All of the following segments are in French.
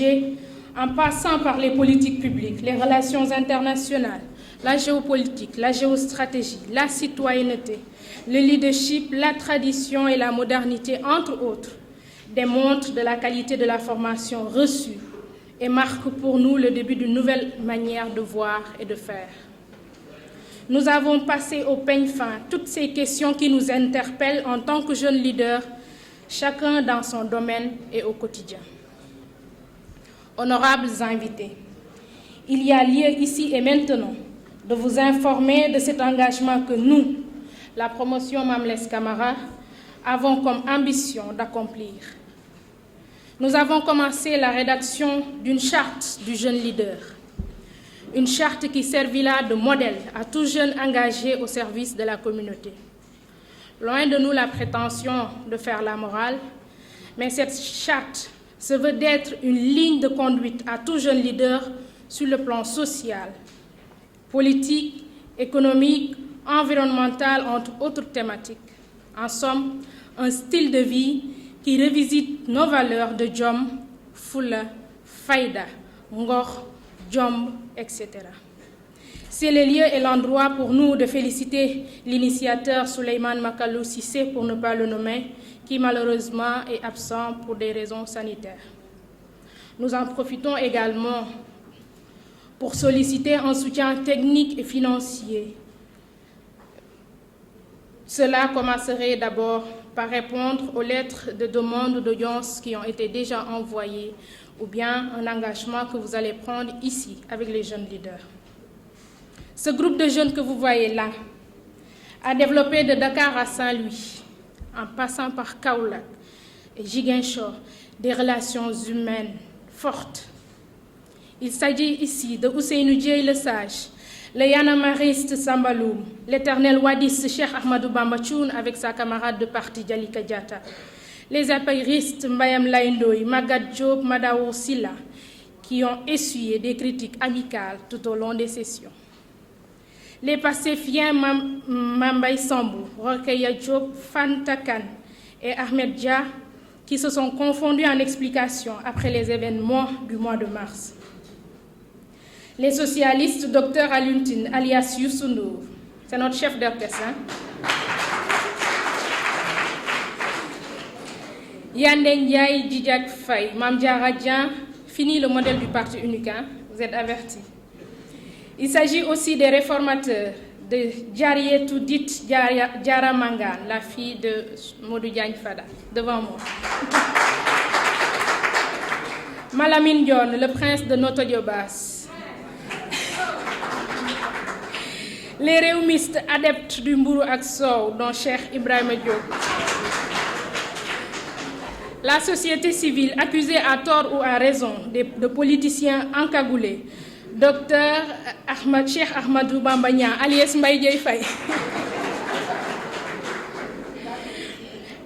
budget, en passant par les politiques publiques, les relations internationales, la géopolitique, la géostratégie, la citoyenneté, le leadership, la tradition et la modernité, entre autres, démontrent de la qualité de la formation reçue et marquent pour nous le début d'une nouvelle manière de voir et de faire. Nous avons passé au peigne fin toutes ces questions qui nous interpellent en tant que jeunes leaders, chacun dans son domaine et au quotidien. Honorables invités, il y a lieu ici et maintenant de vous informer de cet engagement que nous, la promotion Mame Less Camara, avons comme ambition d'accomplir. Nous avons commencé la rédaction d'une charte du jeune leader, une charte qui servira de modèle à tout jeune engagé au service de la communauté. Loin de nous la prétention de faire la morale, mais cette charte se veut d'être une ligne de conduite à tout jeune leader sur le plan social, politique, économique, environnemental, entre autres thématiques. En somme, un style de vie qui revisite nos valeurs de jom, fula, faïda, ngor, jom, etc. C'est le lieu et l'endroit pour nous de féliciter l'initiateur Souleymane Makalou Cissé, pour ne pas le nommer, qui malheureusement est absent pour des raisons sanitaires. Nous en profitons également pour solliciter un soutien technique et financier. Cela commencerait d'abord par répondre aux lettres de demande d'audience qui ont été déjà envoyées, ou bien un engagement que vous allez prendre ici avec les jeunes leaders. Ce groupe de jeunes que vous voyez là a développé de Dakar à Saint-Louis, en passant par Kaolack et Ziguinchor, des relations humaines fortes. Il s'agit ici de Ousseynou Dieye le Sage, le yanamariste Sambaloum, l'éternel wadiste Cheikh Ahmadou Bamba Thioune avec sa camarade de parti Djalika Diatta, les apairistes Mbayam Laye, Magatte Diop, Madaour Silla, qui ont essuyé des critiques amicales tout au long des sessions. Les passéfiens Mambay Sambou, Rokhaya Diop, Fanta Kane et Ahmed Dia, qui se sont confondus en explications après les événements du mois de mars. Les socialistes, Dr Aluntine, alias Youssou Ndour, c'est notre chef d'orchestre. Yandé Ndiaye, Djidjak Faye, Mame Diarra Dian, fini le modèle du parti unique, vous êtes avertis. Il s'agit aussi des réformateurs, de Djarietou dite Diarra Mangane, la fille de Modou Diagne Fada, devant moi. Malamine Dione, le prince de Notto Diobass. Les réumistes adeptes du Mbourou ak Sow, dont Cheikh Ibrahima Diop. La société civile accusée à tort ou à raison de politiciens encagoulés, Docteur Cheikh Ahmadou Bamba Niang, alias Mbaye Dieye Faye.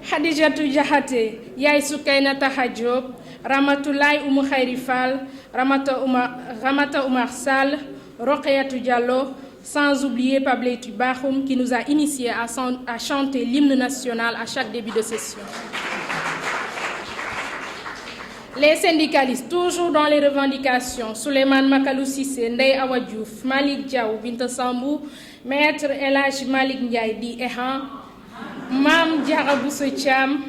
Khadijatou Diakhaté, Yaye Soukaynata Diop, Ramatoulaye Oumou Khayri Fall, Ramata Oumar Sall, Rokhyatou Diallo, sans oublier Pableytou Bakhoum qui nous a initiés à chanter l'hymne national à chaque début de session. Les syndicalistes, toujours dans les revendications, Souleymane Makalou Cissé, Ndeye Awa Diouf, Malik Diaw, Binta Sambou, Maître El Hadji Malick Ndiaye dit Ehan, Mame Diarra Bousso Thiam,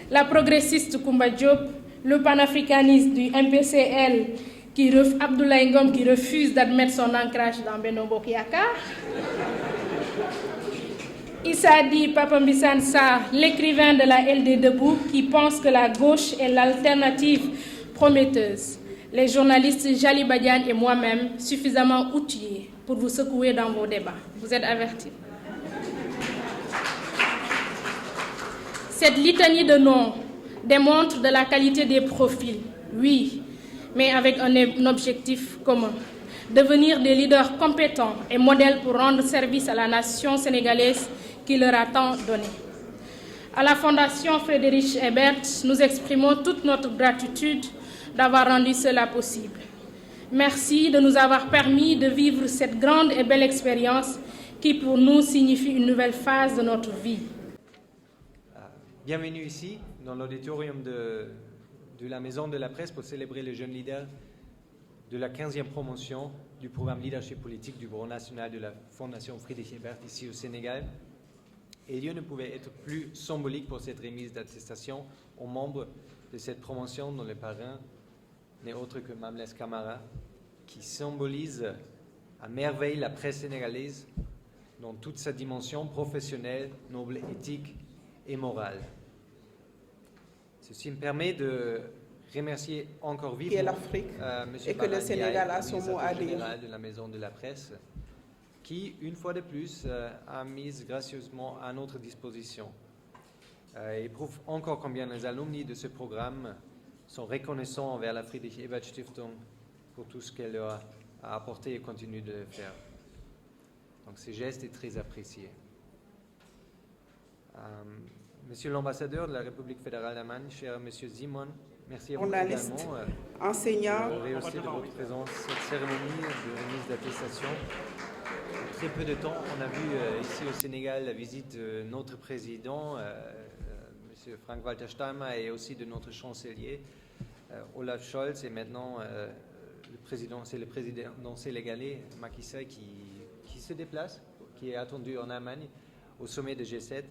la progressiste Koumba Diop, le panafricaniste du MPCL, Abdoulaye Ngom qui refuse d'admettre son ancrage dans Benno Bokk Yakaar, Issa Di Papa Mbissane Sarr, l'écrivain de la LD Debout, qui pense que la gauche est l'alternative prometteuse. Les journalistes Jali Badiane et moi-même, suffisamment outillés pour vous secouer dans vos débats. Vous êtes avertis. Cette litanie de noms démontre de la qualité des profils, oui, mais avec un objectif commun. Devenir des leaders compétents et modèles pour rendre service à la nation sénégalaise qui leur a tant donné. À la Fondation Frédéric Ebert, nous exprimons toute notre gratitude d'avoir rendu cela possible. Merci de nous avoir permis de vivre cette grande et belle expérience qui pour nous signifie une nouvelle phase de notre vie. Bienvenue ici, dans l'auditorium de la Maison de la Presse pour célébrer le jeune leader de la 15e promotion du programme Leadership politique du Bureau national de la Fondation Friedrich Ebert ici au Sénégal. Et lieu ne pouvait être plus symbolique pour cette remise d'attestation aux membres de cette promotion dont le parrain n'est autre que Mamles Camara, qui symbolise à merveille la presse sénégalaise dans toute sa dimension professionnelle, noble, éthique et morale. Ceci me permet de remercier encore vivement l'Afrique Monsieur et que le Sénégal a son mot à dire. Général de la Maison de la Presse, qui, une fois de plus, a mis gracieusement à notre disposition. Et prouve encore combien les alumni de ce programme sont reconnaissants envers la Friedrich Ebert Stiftung pour tout ce qu'elle leur a apporté et continue de le faire. Donc ce geste est très apprécié. Monsieur l'ambassadeur de la République fédérale d'Allemagne, cher Monsieur Simon, merci à vous également enseignant, de rehausser de votre présence cette cérémonie de remise d'attestation. En très peu de temps, on a vu ici au Sénégal la visite de notre président, Monsieur Frank-Walter Steinmeier, et aussi de notre chancelier, Olaf Scholz, et maintenant c'est le président sénégalais, Macky Sall, qui se déplace, qui est attendu en Allemagne au sommet de G7.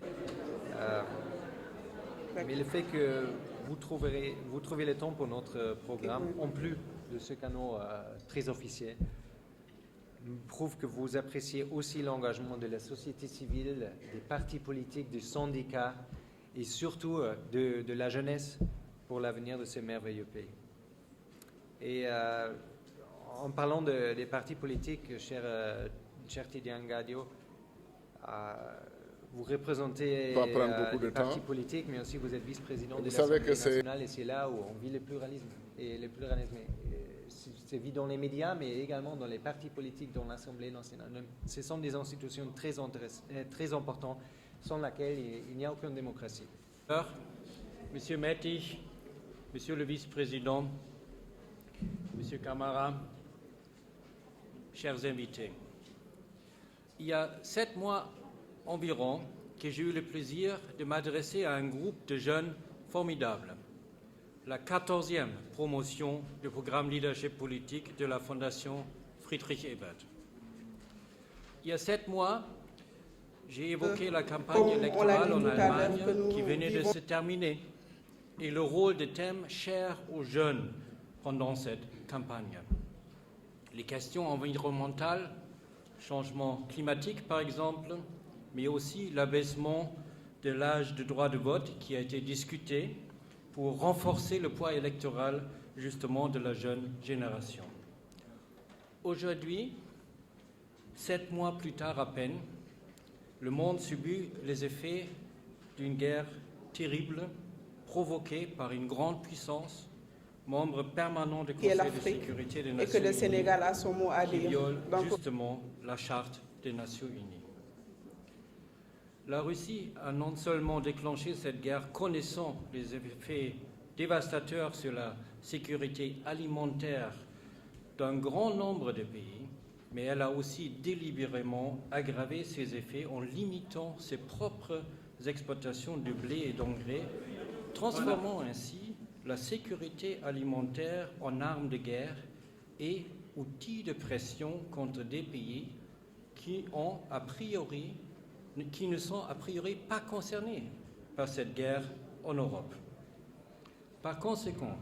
Mais le fait que vous trouviez le temps pour notre programme, en plus de ce canot très officiel, prouve que vous appréciez aussi l'engagement de la société civile, des partis politiques, des syndicats et surtout de la jeunesse pour l'avenir de ce merveilleux pays. Et en parlant des partis politiques, cher Tidiane Gadio, vous représentez les partis politiques, mais aussi vous êtes vice-président de l'Assemblée nationale, et c'est là où on vit le pluralisme. Et le pluralisme, c'est vu dans les médias, mais également dans les partis politiques, dans l'Assemblée nationale. Ce sont des institutions très importantes, sans lesquelles il n'y a aucune démocratie. Monsieur Mettich, Monsieur le vice-président, Monsieur Camara, chers invités, il y a 7 mois environ que j'ai eu le plaisir de m'adresser à un groupe de jeunes formidables, la 14e promotion du programme Leadership politique de la Fondation Friedrich Ebert. Il y a 7 mois, j'ai évoqué la campagne électorale en Allemagne qui venait de se terminer et le rôle de thèmes chers aux jeunes pendant cette campagne. Les questions environnementales, changement climatique par exemple, mais aussi l'abaissement de l'âge de droit de vote qui a été discuté pour renforcer le poids électoral justement de la jeune génération. Aujourd'hui, 7 mois plus tard à peine, le monde subit les effets d'une guerre terrible provoquée par une grande puissance, membre permanent du Conseil de sécurité des Nations et que le Sénégal a son mot à Unies, qui dire. viole justement la Charte des Nations Unies. La Russie a non seulement déclenché cette guerre connaissant les effets dévastateurs sur la sécurité alimentaire d'un grand nombre de pays, mais elle a aussi délibérément aggravé ses effets en limitant ses propres exploitations de blé et d'engrais, transformant ainsi la sécurité alimentaire en arme de guerre et outil de pression contre des pays qui ne sont a priori pas concernés par cette guerre en Europe. Par conséquent,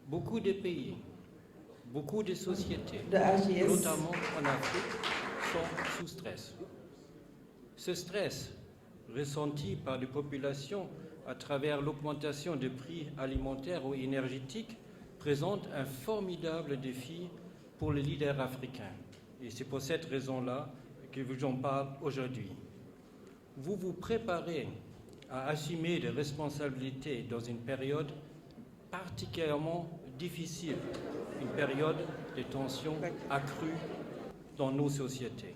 beaucoup de pays, beaucoup de sociétés, notamment en Afrique, sont sous stress. Ce stress, ressenti par les populations à travers l'augmentation des prix alimentaires ou énergétiques, présente un formidable défi pour les leaders africains. Et c'est pour cette raison-là que je vous en parle aujourd'hui. Vous vous préparez à assumer des responsabilités dans une période particulièrement difficile, une période de tensions accrues dans nos sociétés.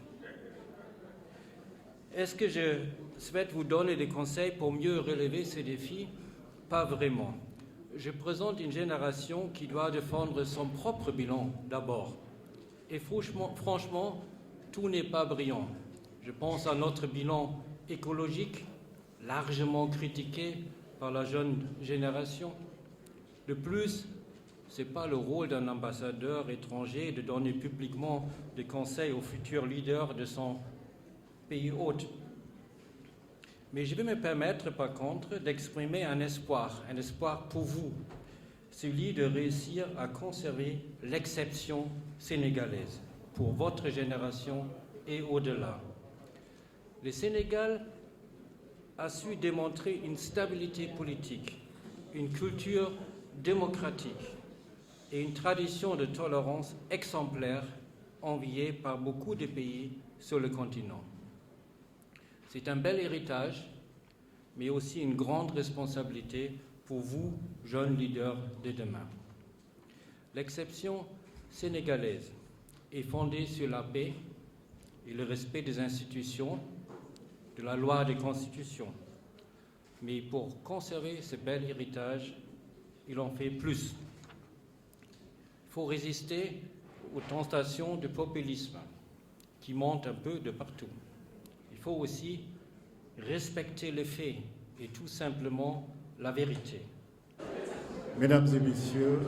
Est-ce que je souhaite vous donner des conseils pour mieux relever ces défis? Pas vraiment. Je présente une génération qui doit défendre son propre bilan d'abord. Et franchement, tout n'est pas brillant. Je pense à notre bilan écologique, largement critiqué par la jeune génération, De plus, ce n'est pas le rôle d'un ambassadeur étranger de donner publiquement des conseils aux futurs leaders de son pays hôte. Mais je vais me permettre, par contre, d'exprimer un espoir pour vous, celui de réussir à conserver l'exception sénégalaise pour votre génération et au-delà. Le Sénégal a su démontrer une stabilité politique, une culture démocratique et une tradition de tolérance exemplaire enviée par beaucoup de pays sur le continent. C'est un bel héritage, mais aussi une grande responsabilité pour vous, jeunes leaders de demain. L'exception sénégalaise est fondée sur la paix et le respect des institutions, de la loi et des constitutions. Mais pour conserver ce bel héritage, il en fait plus. Il faut résister aux tentations du populisme qui montent un peu de partout. Il faut aussi respecter les faits et tout simplement la vérité. Mesdames et messieurs,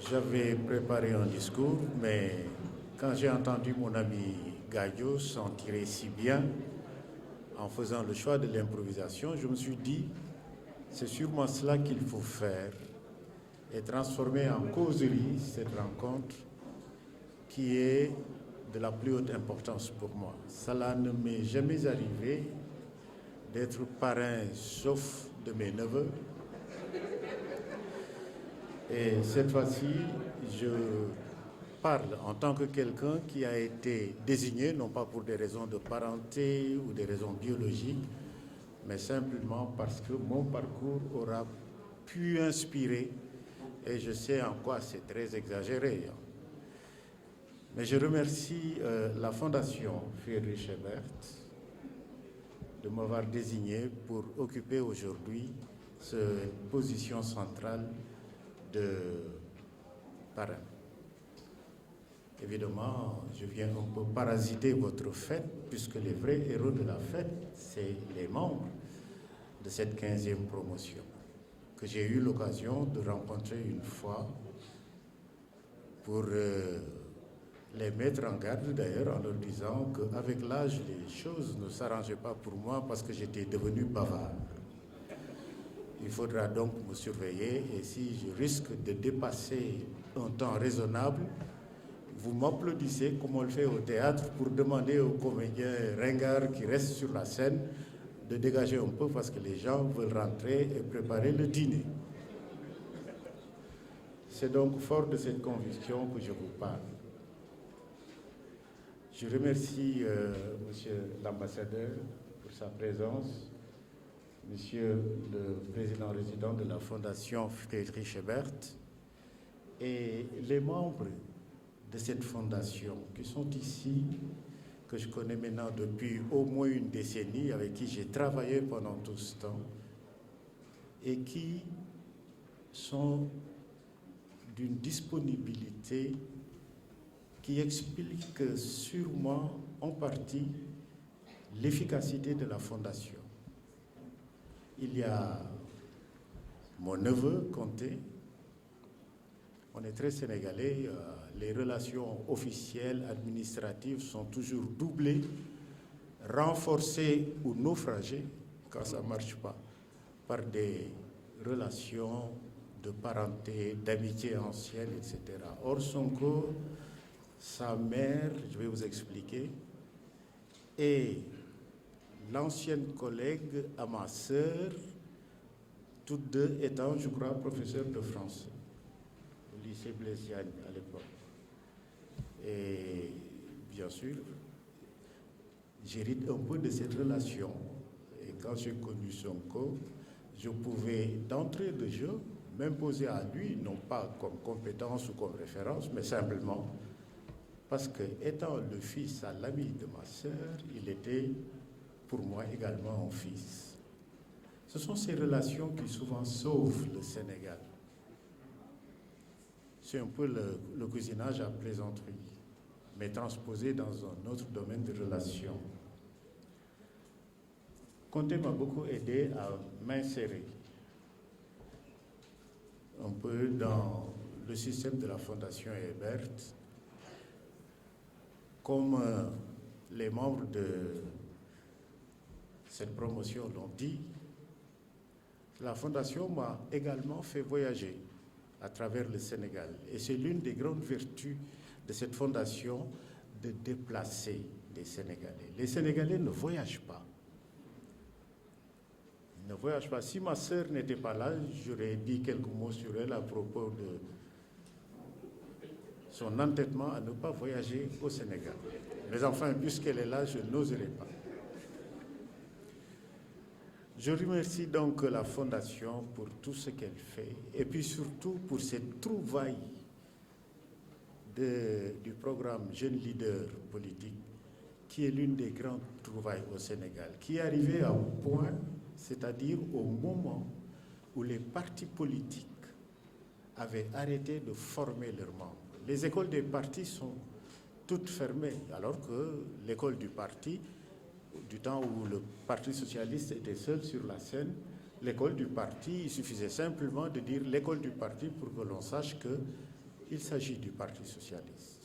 j'avais préparé un discours, mais quand j'ai entendu mon ami Gadio s'en tirer si bien en faisant le choix de l'improvisation, je me suis dit, c'est sûrement cela qu'il faut faire et transformer en causerie cette rencontre qui est de la plus haute importance pour moi. Cela ne m'est jamais arrivé d'être parrain, sauf de mes neveux. Et cette fois-ci, je parle en tant que quelqu'un qui a été désigné, non pas pour des raisons de parenté ou des raisons biologiques, mais simplement parce que mon parcours aura pu inspirer, et je sais en quoi c'est très exagéré. Mais je remercie la Fondation Friedrich Ebert de m'avoir désigné pour occuper aujourd'hui cette position centrale de parrain. Évidemment, je viens un peu parasiter votre fête, puisque les vrais héros de la fête, c'est les membres de cette 15e promotion, que j'ai eu l'occasion de rencontrer une fois pour les mettre en garde d'ailleurs en leur disant qu'avec l'âge, les choses ne s'arrangeaient pas pour moi parce que j'étais devenu bavard. Il faudra donc me surveiller et si je risque de dépasser un temps raisonnable, vous m'applaudissez comme on le fait au théâtre pour demander aux comédiens ringards qui restent sur la scène de dégager un peu parce que les gens veulent rentrer et préparer le dîner. C'est donc fort de cette conviction que je vous parle. Je remercie Monsieur l'ambassadeur pour sa présence, Monsieur le président résident de la Fondation Friedrich Ebert et les membres de cette fondation qui sont ici, que je connais maintenant depuis au moins une décennie, avec qui j'ai travaillé pendant tout ce temps et qui sont d'une disponibilité qui explique sûrement en partie l'efficacité de la fondation. Il y a mon neveu Conté. On est très sénégalais, les relations officielles, administratives sont toujours doublées, renforcées ou naufragées, quand ça ne marche pas, par des relations de parenté, d'amitié ancienne, etc. Or, Sonko, sa mère, je vais vous expliquer, et l'ancienne collègue à ma sœur, toutes deux étant, je crois, professeurs de français au lycée Blaise Diagne à l'époque. Et bien sûr, j'hérite un peu de cette relation. Et quand j'ai connu Sonko, je pouvais d'entrée de jeu m'imposer à lui, non pas comme compétence ou comme référence, mais simplement parce que, étant le fils à l'ami de ma sœur, il était pour moi également un fils. Ce sont ces relations qui souvent sauvent le Sénégal. C'est un peu le cousinage à plaisanterie, mais transposé dans un autre domaine de relations. Conté m'a beaucoup aidé à m'insérer un peu dans le système de la Fondation Hébert. Comme les membres de cette promotion l'ont dit, la Fondation m'a également fait voyager à travers le Sénégal. Et c'est l'une des grandes vertus de cette fondation de déplacer des Sénégalais. Les Sénégalais ne voyagent pas. Ils ne voyagent pas. Si ma sœur n'était pas là, j'aurais dit quelques mots sur elle à propos de son entêtement à ne pas voyager au Sénégal. Mais enfin, puisqu'elle est là, je n'oserais pas. Je remercie donc la Fondation pour tout ce qu'elle fait et puis surtout pour cette trouvaille du programme Jeunes Leaders Politiques qui est l'une des grandes trouvailles au Sénégal, qui est arrivée à un point, c'est-à-dire au moment où les partis politiques avaient arrêté de former leurs membres. Les écoles des partis sont toutes fermées, alors que l'école du parti, du temps où le Parti socialiste était seul sur la scène, l'école du parti, il suffisait simplement de dire l'école du parti pour que l'on sache qu'il s'agit du Parti socialiste.